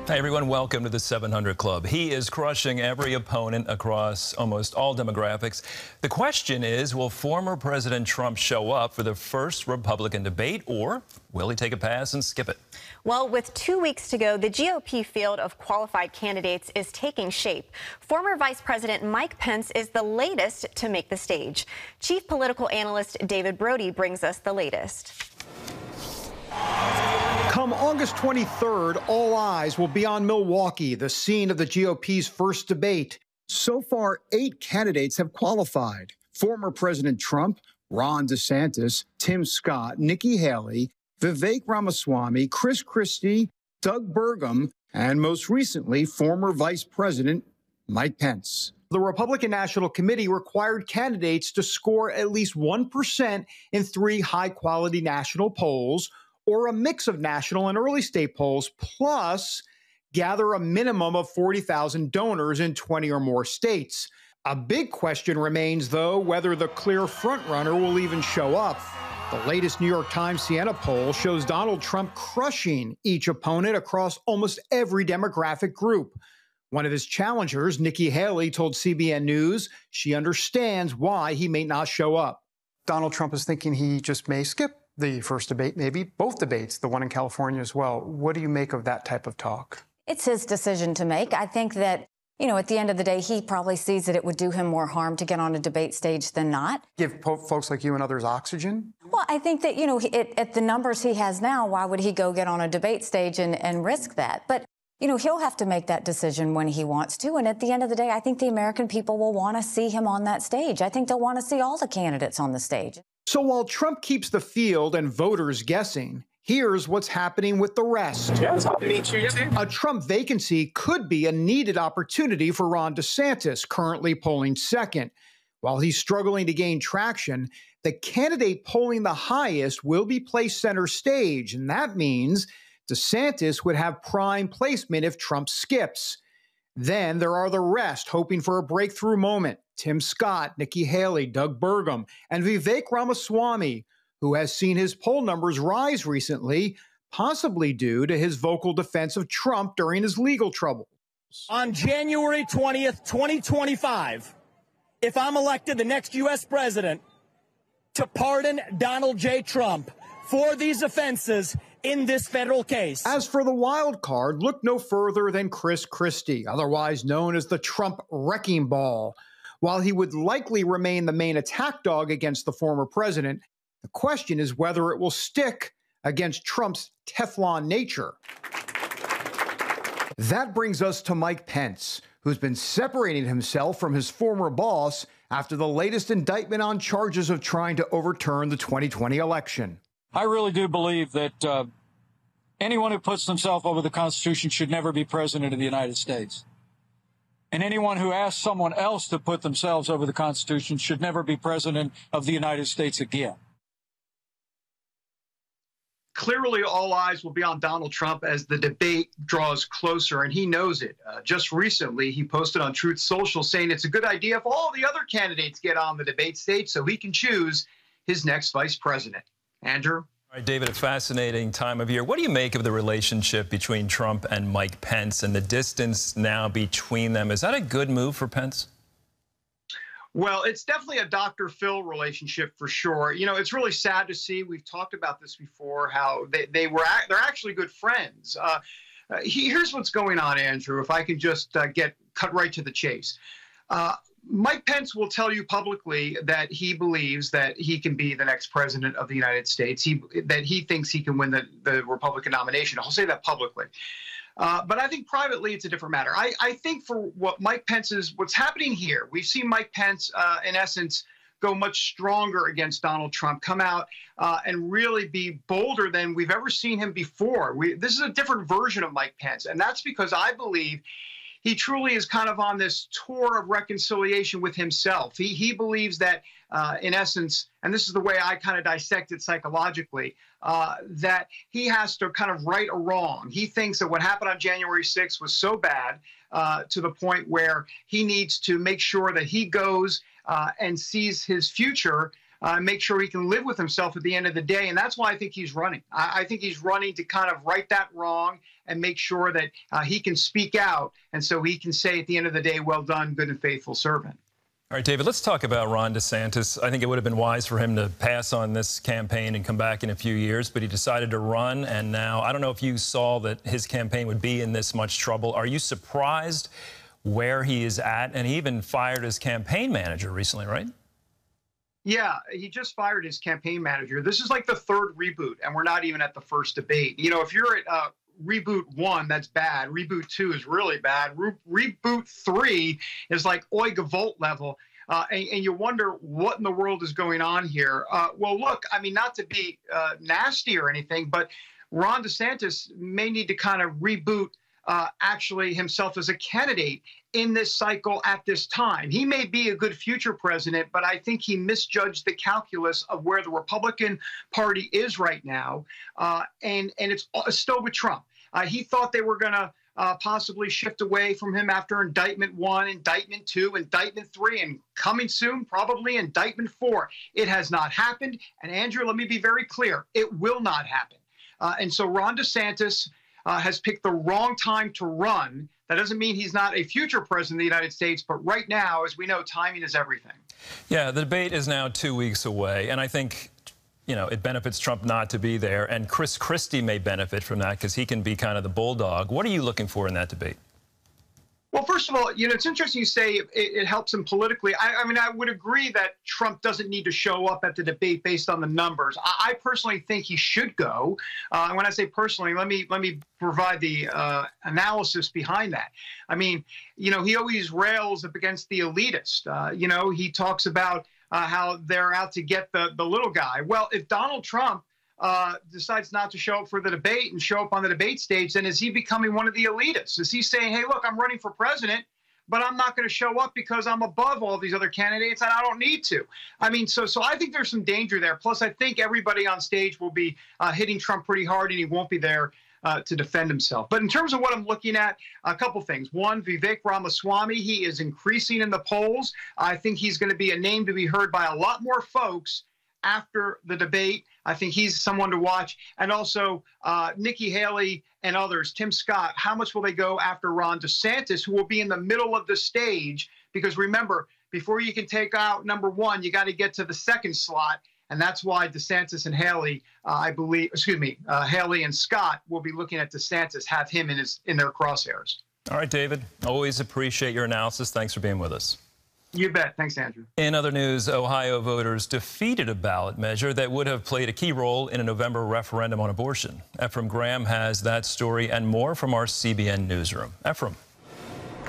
Hey everyone, welcome to the 700 Club. He is crushing every opponent across almost all demographics. The question is, will former President Trump show up for the first Republican debate, or will he take a pass and skip it? Well, with 2 weeks to go, the GOP field of qualified candidates is taking shape. Former Vice President Mike Pence is the latest to make the stage. Chief political analyst David Brody brings us the latest. Come August 23rd, all eyes will be on Milwaukee, the scene of the GOP's first debate. So far, 8 candidates have qualified. Former President Trump, Ron DeSantis, Tim Scott, Nikki Haley, Vivek Ramaswamy, Chris Christie, Doug Burgum, and most recently, former Vice President Mike Pence. The Republican National Committee required candidates to score at least 1% in 3 high-quality national polls, or a mix of national and early state polls, plus gather a minimum of 40,000 donors in 20 or more states. A big question remains, though, whether the clear frontrunner will even show up. The latest New York Times Siena poll shows Donald Trump crushing each opponent across almost every demographic group. One of his challengers, Nikki Haley, told CBN News she understands why he may not show up. Donald Trump is thinking he just may skip the first debate, maybe both debates, the one in California as well. What do you make of that type of talk? It's his decision to make. I think that, at the end of the day, he probably sees that it would do him more harm to get on a debate stage than not. Give folks like you and others oxygen? Well, I think that, at the numbers he has now, why would he go get on a debate stage and risk that? But, he'll have to make that decision when he wants to. And at the end of the day, I think the American people will want to see him on that stage. I think they'll want to see all the candidates on the stage. So while Trump keeps the field and voters guessing, here's what's happening with the rest. Yeah, it's happy to meet you. A Trump vacancy could be a needed opportunity for Ron DeSantis, currently polling second. While he's struggling to gain traction, the candidate polling the highest will be placed center stage, and that means DeSantis would have prime placement if Trump skips. Then there are the rest hoping for a breakthrough moment. Tim Scott, Nikki Haley, Doug Burgum, and Vivek Ramaswamy, who has seen his poll numbers rise recently, possibly due to his vocal defense of Trump during his legal troubles. On January 20th, 2025, if I'm elected the next U.S. president, to pardon Donald J. Trump for these offenses in this federal case. As for the wild card, look no further than Chris Christie, otherwise known as the Trump wrecking ball. While he would likely remain the main attack dog against the former president, the question is whether it will stick against Trump's Teflon nature. That brings us to Mike Pence, who's been separating himself from his former boss after the latest indictment on charges of trying to overturn the 2020 election. I really do believe that anyone who puts themselves over the Constitution should never be president of the United States. And anyone who asks someone else to put themselves over the Constitution should never be president of the United States again. Clearly, all eyes will be on Donald Trump as the debate draws closer, and he knows it. Just recently, he posted on Truth Social saying it's a good idea if all the other candidates get on the debate stage so he can choose his next vice president. Andrew? All right, David, a fascinating time of year. What do you make of the relationship between Trump and Mike Pence and the distance now between them? Is that a good move for Pence? Well, it's definitely a Dr. Phil relationship for sure. It's really sad to see. We've talked about this before, how they're actually good friends. Here's what's going on, Andrew, if I can just cut right to the chase. Mike Pence will tell you publicly that he believes that he can be the next president of the United States, that he thinks he can win the Republican nomination. He'll say that publicly. But I think privately it's a different matter. I think for what Mike Pence is, what's happening here, we've seen Mike Pence, in essence, go much stronger against Donald Trump, come out and really be bolder than we've ever seen him before. This is a different version of Mike Pence, and that's because I believe he truly is kind of on this tour of reconciliation with himself. He believes that, in essence, and this is the way I kind of dissect it psychologically, that he has to kind of right a wrong. He thinks that what happened on January 6th was so bad to the point where he needs to make sure that he goes and sees his future make sure he can live with himself at the end of the day. And that's why I think he's running. I think he's running to kind of right that wrong and make sure that he can speak out. And so he can say at the end of the day, well done, good and faithful servant. All right, David, let's talk about Ron DeSantis. I think it would have been wise for him to pass on this campaign and come back in a few years, but he decided to run. And now I don't know if you saw that his campaign would be in this much trouble. Are you surprised where he is at? And he even fired his campaign manager recently, right? Yeah, he just fired his campaign manager. This is like the third reboot, and we're not even at the first debate. You know, if you're at reboot 1, that's bad. Reboot 2 is really bad. Reboot 3 is like Oi Gavolt level. And you wonder what in the world is going on here. Well, look, I mean, not to be nasty or anything, but Ron DeSantis may need to kind of reboot actually himself as a candidate in this cycle at this time. He may be a good future president, but I think he misjudged the calculus of where the Republican Party is right now. And it's still with Trump. He thought they were going to possibly shift away from him after indictment 1, indictment 2, indictment 3, and coming soon, probably indictment 4. It has not happened. And Andrew, let me be very clear. It will not happen. And so Ron DeSantis has picked the wrong time to run. That doesn't mean he's not a future president of the United States, but right now, as we know, timing is everything. Yeah, the debate is now 2 weeks away, and I think, you know, it benefits Trump not to be there, and Chris Christie may benefit from that because he can be kind of the bulldog. What are you looking for in that debate? Well, first of all, you know, it's interesting you say it helps him politically. I mean, I would agree that Trump doesn't need to show up at the debate based on the numbers. I personally think he should go. And when I say personally, let me provide the analysis behind that. I mean, you know, he always rails up against the elitist. You know, he talks about how they're out to get the little guy. Well, if Donald Trump decides not to show up for the debate and show up on the debate stage, then is he becoming one of the elitists? Is he saying, hey, look, I'm running for president, but I'm not going to show up because I'm above all these other candidates and I don't need to? I mean, so I think there's some danger there. Plus, I think everybody on stage will be hitting Trump pretty hard and he won't be there to defend himself. But in terms of what I'm looking at, a couple things. One, Vivek Ramaswamy, he is increasing in the polls. I think he's going to be a name to be heard by a lot more folks after the debate. I think he's someone to watch. And also Nikki Haley and others, Tim Scott, how much will they go after Ron DeSantis, who will be in the middle of the stage? Because remember, before you can take out number 1, you got to get to the second slot. And that's why DeSantis and Haley, Haley and Scott will be looking at DeSantis, have him in their crosshairs. All right, David, always appreciate your analysis. Thanks for being with us. You bet. Thanks, Andrew. In other news, Ohio voters defeated a ballot measure that would have played a key role in a November referendum on abortion. Ephraim Graham has that story and more from our CBN newsroom. Ephraim.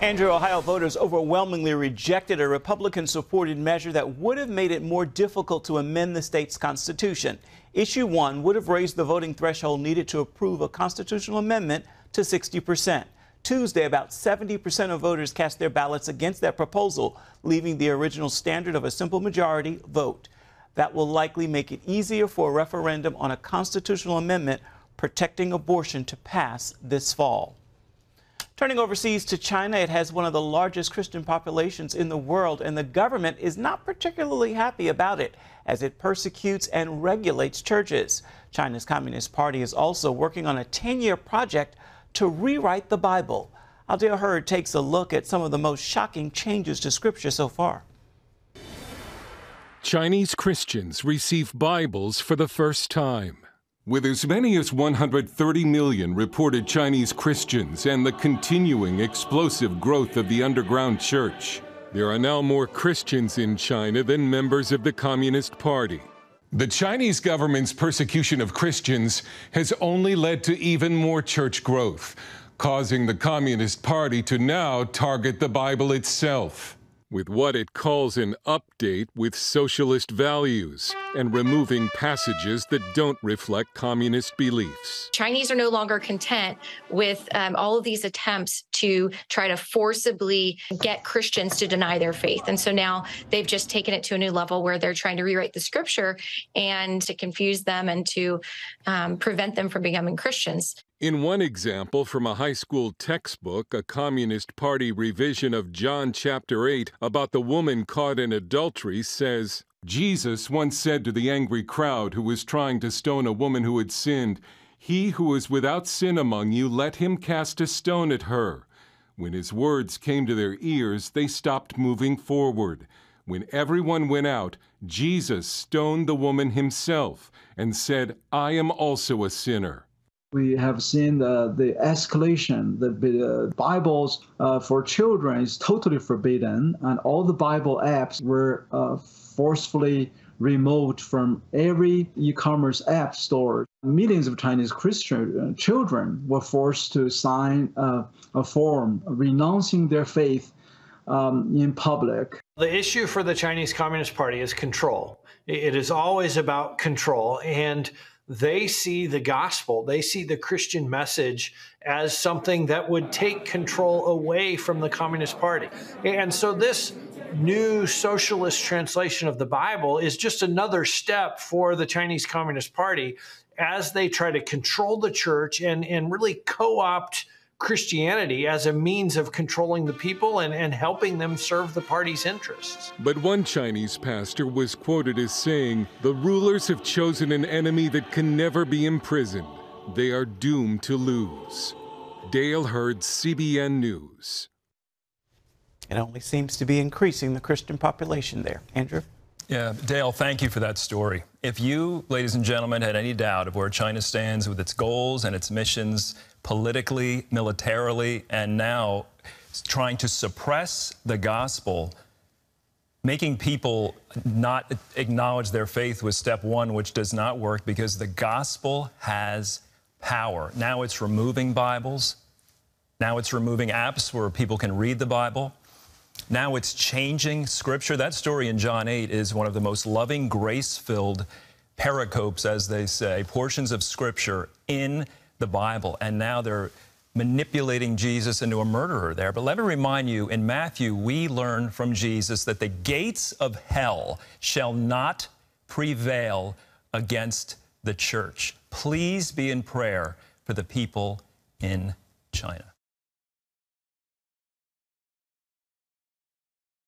Andrew, Ohio voters overwhelmingly rejected a Republican-supported measure that would have made it more difficult to amend the state's constitution. Issue 1 would have raised the voting threshold needed to approve a constitutional amendment to 60%. Tuesday, about 70% of voters cast their ballots against that proposal, leaving the original standard of a simple majority vote. That will likely make it easier for a referendum on a constitutional amendment protecting abortion to pass this fall. Turning overseas to China, it has one of the largest Christian populations in the world, and the government is not particularly happy about it as it persecutes and regulates churches. China's Communist Party is also working on a 10-year project to rewrite the Bible. Aldea Hurd takes a look at some of the most shocking changes to Scripture so far. Chinese Christians receive Bibles for the first time. With as many as 130 million reported Chinese Christians and the continuing explosive growth of the underground church, there are now more Christians in China than members of the Communist Party. The Chinese government's persecution of Christians has only led to even more church growth, causing the Communist Party to now target the Bible itself with what it calls an update with socialist values and removing passages that don't reflect communist beliefs. Chinese are no longer content with all of these attempts to try to forcibly get Christians to deny their faith. And so now they've just taken it to a new level where they're trying to rewrite the scripture and to confuse them and to prevent them from becoming Christians. In one example from a high school textbook, a Communist Party revision of John chapter 8 about the woman caught in adultery says, Jesus once said to the angry crowd who was trying to stone a woman who had sinned, "He who is without sin among you, let him cast a stone at her." When his words came to their ears, they stopped moving forward. When everyone went out, Jesus stoned the woman himself and said, "I am also a sinner." We have seen the escalation. The Bibles for children is totally forbidden, and all the Bible apps were forcefully removed from every e-commerce app store. Millions of Chinese Christian children were forced to sign a form renouncing their faith in public. The issue for the Chinese Communist Party is control. It is always about control, and they see the gospel, they see the Christian message as something that would take control away from the Communist Party. And so this new socialist translation of the Bible is just another step for the Chinese Communist Party as they try to control the church and really co-opt Christianity as a means of controlling the people and helping them serve the party's interests. But one Chinese pastor was quoted as saying, "The rulers have chosen an enemy that can never be imprisoned. They are doomed to lose." Dale Hurd, CBN News. It only seems to be increasing the Christian population there. Andrew? Yeah, Dale, thank you for that story. If you, ladies and gentlemen, had any doubt of where China stands with its goals and its missions politically, militarily, and now trying to suppress the gospel, making people not acknowledge their faith was step one, which does not work because the gospel has power. Now it's removing Bibles. Now it's removing apps where people can read the Bible. Now it's changing Scripture. That story in John 8 is one of the most loving, grace-filled pericopes, as they say, portions of Scripture in the Bible. And now they're manipulating Jesus into a murderer there. But let me remind you, in Matthew, we learn from Jesus that the gates of hell shall not prevail against the church. Please be in prayer for the people in China.